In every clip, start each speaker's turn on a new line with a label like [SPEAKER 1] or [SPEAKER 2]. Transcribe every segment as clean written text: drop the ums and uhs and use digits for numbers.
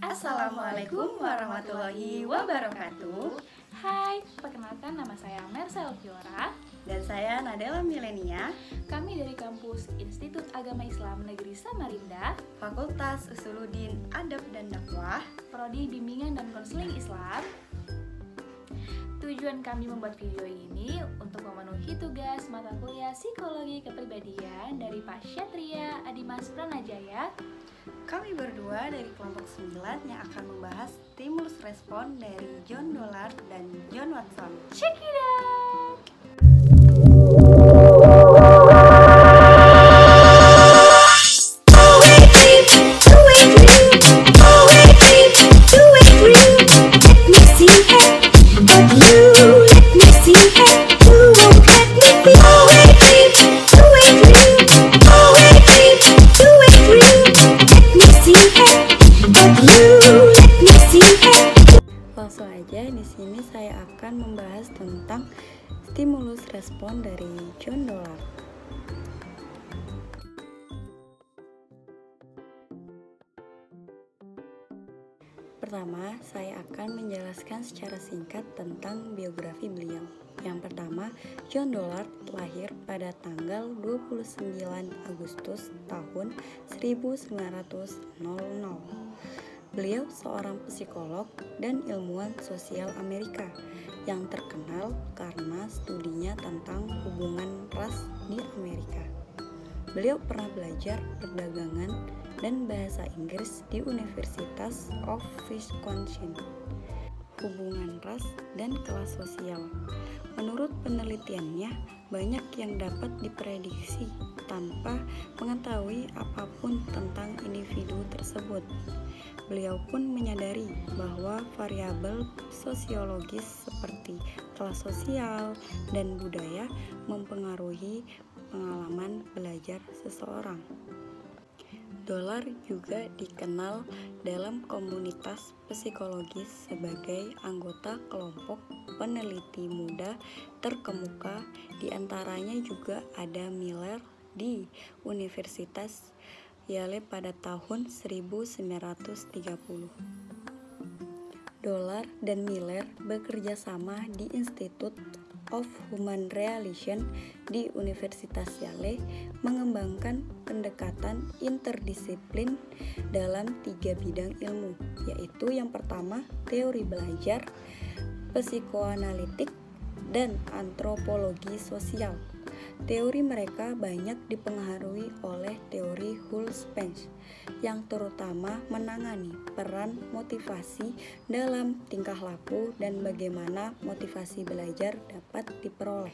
[SPEAKER 1] Assalamualaikum warahmatullahi wabarakatuh.
[SPEAKER 2] Hai, perkenalkan nama saya Mersel Fiora.
[SPEAKER 1] Dan saya Nadela Milenia,
[SPEAKER 2] Kami dari kampus Institut Agama Islam Negeri Samarinda,
[SPEAKER 1] Fakultas Usuluddin Adab dan Dakwah.
[SPEAKER 2] Prodi Bimbingan dan Konseling Islam. Tujuan kami membuat video ini untuk memenuhi tugas mata kuliah Psikologi Kepribadian dari Pak Syatria Adimas Pranajaya.
[SPEAKER 1] Kami berdua dari kelompok 9 yang akan membahas stimulus respon dari John Dollard dan John Watson.
[SPEAKER 2] Check it out!
[SPEAKER 1] Langsung aja, di sini saya akan membahas tentang stimulus respon dari John Dollard. Pertama, saya akan menjelaskan secara singkat tentang biografi beliau. Yang pertama, John Dollard lahir pada tanggal 29 Agustus tahun 1900. Beliau seorang psikolog dan ilmuwan sosial Amerika yang terkenal karena studinya tentang hubungan ras di Amerika. Beliau pernah belajar perdagangan dan bahasa Inggris di Universitas of Wisconsin. Hubungan ras dan kelas sosial. Menurut penelitiannya, banyak yang dapat diprediksi tanpa mengetahui apapun tentang individu tersebut. Beliau pun menyadari bahwa variabel sosiologis seperti kelas sosial dan budaya mempengaruhi pengalaman belajar seseorang. Dollard juga dikenal dalam komunitas psikologis sebagai anggota kelompok peneliti muda terkemuka, di antaranya juga ada Miller di Universitas Yale pada tahun 1930. Dollard dan Miller bekerja sama di Institute of Human Relations di Universitas Yale, mengembangkan pendekatan interdisiplin dalam 3 bidang ilmu, yaitu yang pertama teori belajar, psikoanalitik, dan antropologi sosial. Teori mereka banyak dipengaruhi oleh teori Hughes yang terutama menangani peran motivasi dalam tingkah laku dan bagaimana motivasi belajar dapat diperoleh.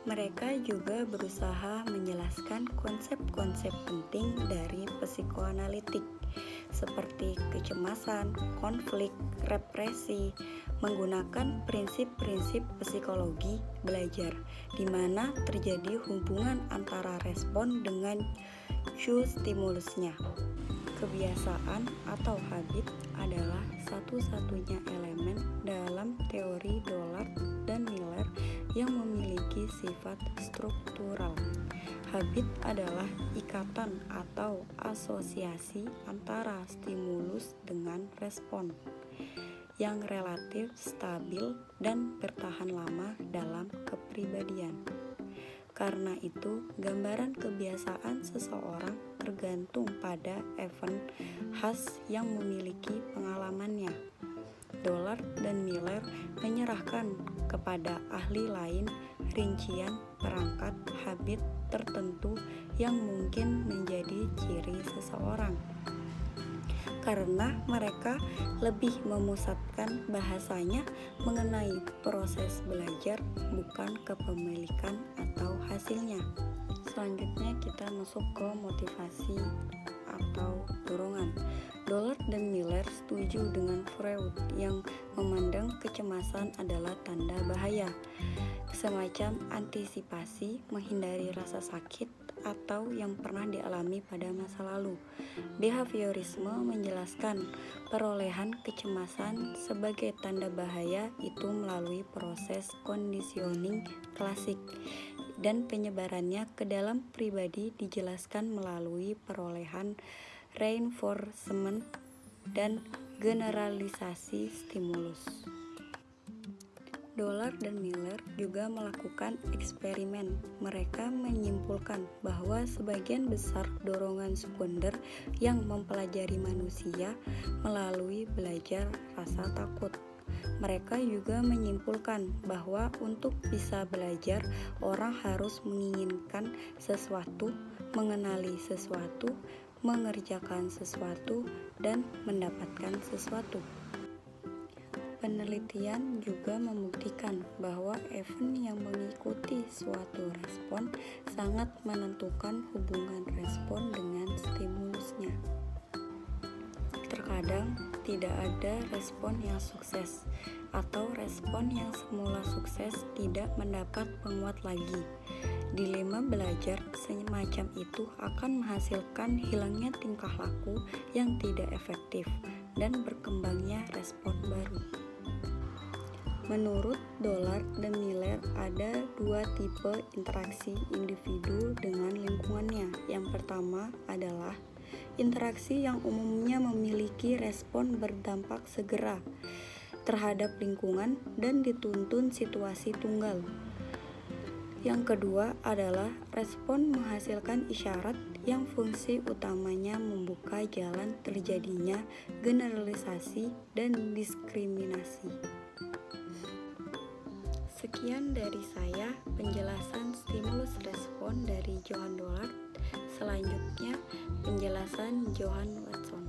[SPEAKER 1] Mereka juga berusaha menjelaskan konsep-konsep penting dari psikoanalitik seperti kecemasan, konflik, represi, menggunakan prinsip-prinsip psikologi belajar, di mana terjadi hubungan antara respon dengan cue stimulusnya. Kebiasaan atau habit adalah satu-satunya elemen dalam teori Dollard dan Miller yang memiliki sifat struktural. Habit adalah ikatan atau asosiasi antara stimulus dengan respon yang relatif stabil dan bertahan lama dalam kepribadian. Karena itu, gambaran kebiasaan seseorang tergantung pada event khas yang memiliki pengalamannya. Dollard dan Miller menyerahkan kepada ahli lain rincian perangkat habit tertentu yang mungkin menjadi ciri seseorang, karena mereka lebih memusatkan bahasanya mengenai proses belajar, bukan kepemilikan atau hasilnya. Selanjutnya kita masuk ke motivasi atau dorongan. Dollard dan Miller setuju dengan Freud yang memandang kecemasan adalah tanda bahaya, semacam antisipasi menghindari rasa sakit atau yang pernah dialami pada masa lalu. Behaviorisme menjelaskan perolehan kecemasan sebagai tanda bahaya itu melalui proses conditioning klasik, dan penyebarannya ke dalam pribadi dijelaskan melalui perolehan reinforcement dan generalisasi stimulus. Dollard dan Miller juga melakukan eksperimen. Mereka menyimpulkan bahwa sebagian besar dorongan sekunder yang mempelajari manusia melalui belajar rasa takut. Mereka juga menyimpulkan bahwa untuk bisa belajar, orang harus menginginkan sesuatu, mengenali sesuatu, mengerjakan sesuatu, dan mendapatkan sesuatu. Penelitian juga membuktikan bahwa event yang mengikuti suatu respon sangat menentukan hubungan respon dengan stimulusnya. Terkadang tidak ada respon yang sukses, atau respon yang semula sukses tidak mendapat penguat lagi. Dilema belajar semacam itu akan menghasilkan hilangnya tingkah laku yang tidak efektif dan berkembangnya respon baru. Menurut Dollard dan Miller, ada dua tipe interaksi individu dengan lingkungannya. Yang pertama adalah interaksi yang umumnya memiliki respon berdampak segera terhadap lingkungan dan dituntun situasi tunggal. Yang kedua adalah respon menghasilkan isyarat yang fungsi utamanya membuka jalan terjadinya generalisasi dan diskriminasi. Sekian dari saya penjelasan stimulus respon dari Johan Dollard. Selanjutnya penjelasan Johan Watson.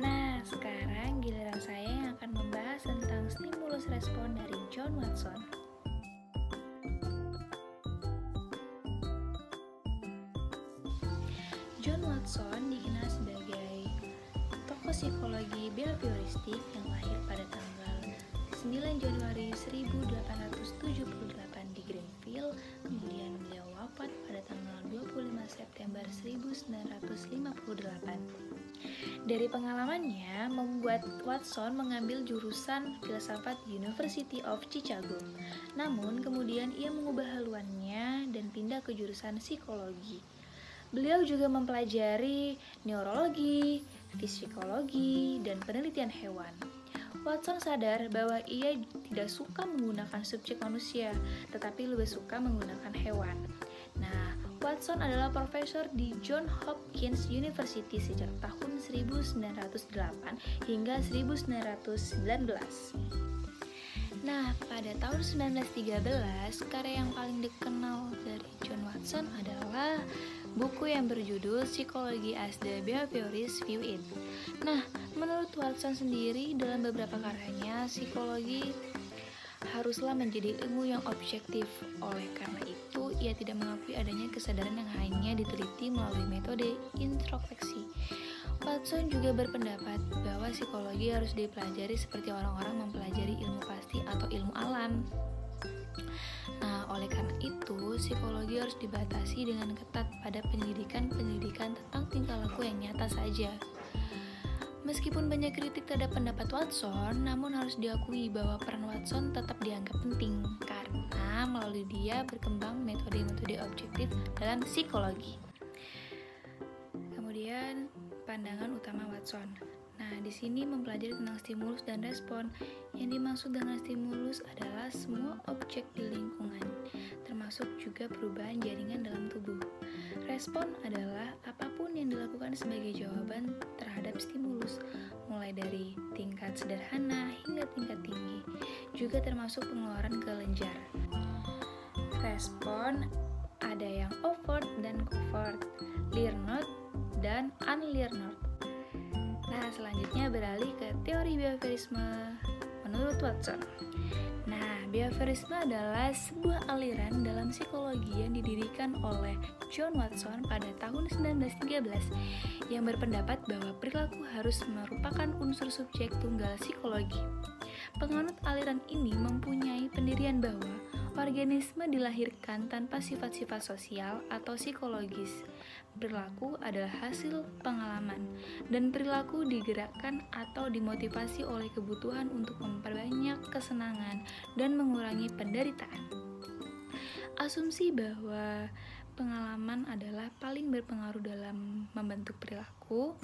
[SPEAKER 2] Nah, sekarang giliran saya yang akan membahas tentang stimulus respon dari John Watson. John Watson dikenal sebagai tokoh psikologi behavioristik yang lahir pada tanggal 9 Januari 1878 di Greenville, kemudian beliau wafat pada tanggal 25 September 1958. Dari pengalamannya, membuat Watson mengambil jurusan filsafat University of Chicago. Namun, kemudian ia mengubah haluannya dan pindah ke jurusan psikologi. Beliau juga mempelajari neurologi, fisikologi, dan penelitian hewan. Watson sadar bahwa ia tidak suka menggunakan subjek manusia, tetapi lebih suka menggunakan hewan. Nah, Watson adalah profesor di Johns Hopkins University sejak tahun 1908 hingga 1919. Nah, pada tahun 1913, karya yang paling dikenal dari John Watson adalah buku yang berjudul Psychology as the Behaviorist View It. Nah, menurut Watson sendiri, dalam beberapa karyanya, psikologi haruslah menjadi ilmu yang objektif. Oleh karena itu, ia tidak mengakui adanya kesadaran yang hanya diteliti melalui metode introspeksi. Watson juga berpendapat bahwa psikologi harus dipelajari seperti orang-orang mempelajari ilmu pasti atau ilmu alam. Nah, oleh karena itu, psikologi harus dibatasi dengan ketat pada penyelidikan tentang tingkah laku yang nyata saja. Meskipun banyak kritik terhadap pendapat Watson, namun harus diakui bahwa peran Watson tetap dianggap penting karena melalui dia berkembang metode-metode objektif dalam psikologi. Kemudian, pandangan utama Watson. Nah, di sini mempelajari tentang stimulus dan respon. Yang dimaksud dengan stimulus adalah semua objek di lingkungan, termasuk juga perubahan jaringan dalam tubuh. Respon adalah apapun yang dilakukan sebagai jawaban terhadap stimulus, mulai dari tingkat sederhana hingga tingkat tinggi, juga termasuk pengeluaran kelenjar. Respon ada yang overt dan covert, learned dan unlearned. Nah, selanjutnya beralih ke teori behaviorisme menurut Watson. Nah, behaviorisme adalah sebuah aliran dalam psikologi yang didirikan oleh John Watson pada tahun 1913 yang berpendapat bahwa perilaku harus merupakan unsur subjek tunggal psikologi. Penganut aliran ini mempunyai pendirian bahwa organisme dilahirkan tanpa sifat-sifat sosial atau psikologis. Perilaku adalah hasil pengalaman, dan perilaku digerakkan atau dimotivasi oleh kebutuhan untuk memperbanyak kesenangan dan mengurangi penderitaan. Asumsi bahwa pengalaman adalah paling berpengaruh dalam membentuk perilaku.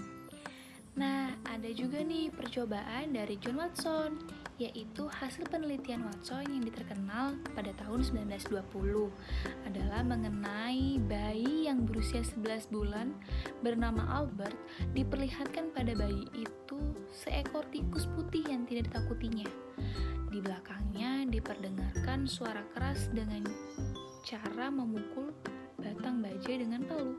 [SPEAKER 2] Nah, ada juga nih percobaan dari John Watson, yaitu hasil penelitian Watson yang terkenal pada tahun 1920 adalah mengenai bayi yang berusia 11 bulan bernama Albert. Diperlihatkan pada bayi itu seekor tikus putih yang tidak ditakutinya. Di belakangnya diperdengarkan suara keras dengan cara memukul batang bajai dengan palu.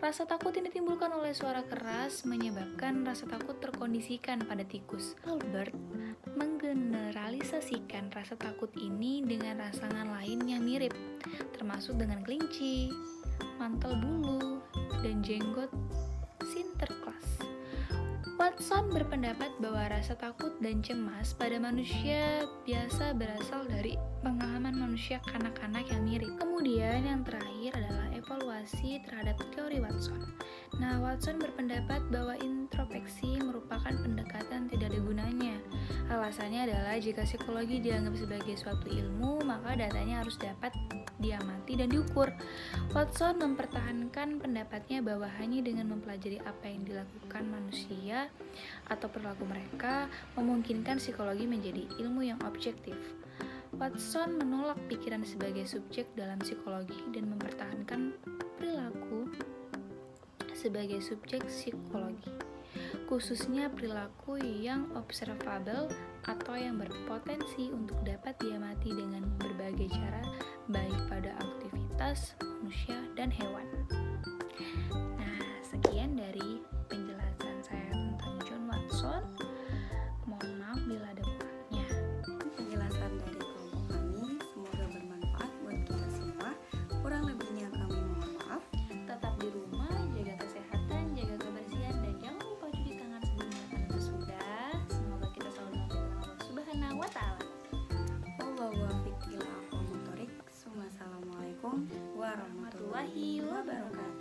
[SPEAKER 2] Rasa takut yang ditimbulkan oleh suara keras menyebabkan rasa takut terkondisikan pada tikus. Albert menggeneralisasikan rasa takut ini dengan rasangan lain yang mirip, termasuk dengan kelinci, mantel bulu, dan jenggot Sinterklas. Watson berpendapat bahwa rasa takut dan cemas pada manusia biasa berasal dari pengalaman manusia kanak-kanak yang mirip. Kemudian yang terakhir adalah evaluasi terhadap teori Watson. Nah, Watson berpendapat bahwa introspeksi merupakan pendekatan tidak ada gunanya. Alasannya adalah jika psikologi dianggap sebagai suatu ilmu, maka datanya harus dapat diamati dan diukur. Watson mempertahankan pendapatnya bahwa hanya dengan mempelajari apa yang dilakukan manusia atau perilaku mereka memungkinkan psikologi menjadi ilmu yang objektif. Watson menolak pikiran sebagai subjek dalam psikologi dan mempertahankan perilaku sebagai subjek psikologi, khususnya perilaku yang observable atau yang berpotensi untuk dapat diamati dengan berbagai cara, baik pada aktivitas manusia dan hewan. Nah, sekian dari penjelasan saya tentang John Watson. Mohon maaf bila ada kurangnya.
[SPEAKER 1] Penjelasan dari kelompok kami semoga bermanfaat buat kita semua. Kurang lebihnya kami mohon maaf.
[SPEAKER 2] Tetap di rumah, jaga kesehatan, jaga kebersihan, dan jangan lupa cuci tangan sebelum makan itu sudah. Semoga kita selalu dapat Allah Subhanahu wa Ta'ala.
[SPEAKER 1] Wallahu a'lam bishawab. Assalamualaikum warahmatullahi wabarakatuh.